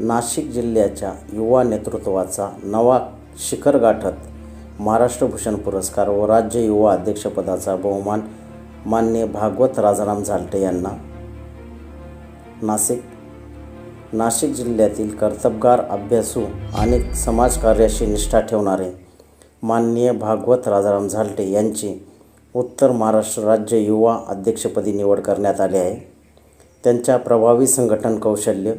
नाशिक जिल्ह्याच्या युवा नेतृत्वाचा नवा शिखर गाठत महाराष्ट्र भूषण पुरस्कार व राज्य युवा अध्यक्षपदाचा बहुमान माननीय भागवत राजाराम झाल्टे यांना. नाशिक जिल्ह्यातील कर्तबगार, अभ्यासू आणि समाजकार्याशी निष्ठा ठेवणारे माननीय भागवत राजाराम झाल्टे यांची उत्तर महाराष्ट्र राज्य युवा अध्यक्षपदी निवड करण्यात आली आहे. त्यांच्या प्रभावी संघटन कौशल्य,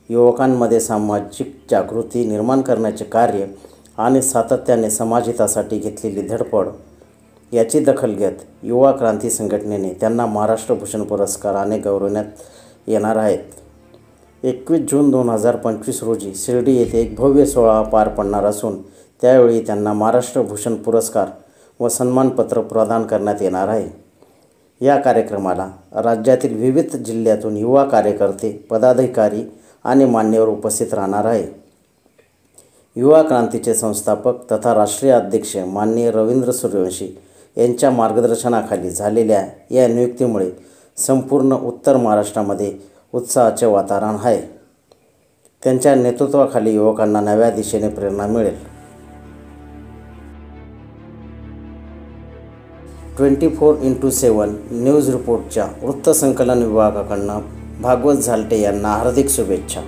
युवकांमध्ये सामाजिक जागृती निर्माण करण्याचे कार्य आणि सातत्याने समाजहितासाठी घेतलेली धडपड याची दखल घेत युवा क्रांती संघटनेने त्यांना महाराष्ट्र भूषण पुरस्काराने गौरवण्यात येणार आहेत. 21 जून 2025 रोजी शिर्डी येथे एक भव्य सोहळा पार पडणार असून त्यावेळी त्यांना महाराष्ट्र भूषण पुरस्कार व सन्मानपत्र प्रदान करण्यात येणार आहे. या कार्यक्रमाला राज्यातील विविध जिल्ह्यातून युवा कार्यकर्ते, पदाधिकारी आणि मान्यवर उपस्थित राहणार आहे. युवा क्रांतीचे संस्थापक तथा राष्ट्रीय अध्यक्ष माननीय रवींद्र सूर्यवंशी यांच्या मार्गदर्शनाखाली झालेल्या या नियुक्तीमुळे संपूर्ण उत्तर महाराष्ट्रामध्ये उत्साहाचे वातावरण आहे. त्यांच्या नेतृत्वाखाली युवकांना नव्या दिशेने प्रेरणा मिळेल. 24x7 न्यूज रिपोर्टच्या वृत्तसंकलन विभागाकडून भागवत झाल्टे यांना हार्दिक शुभेच्छा.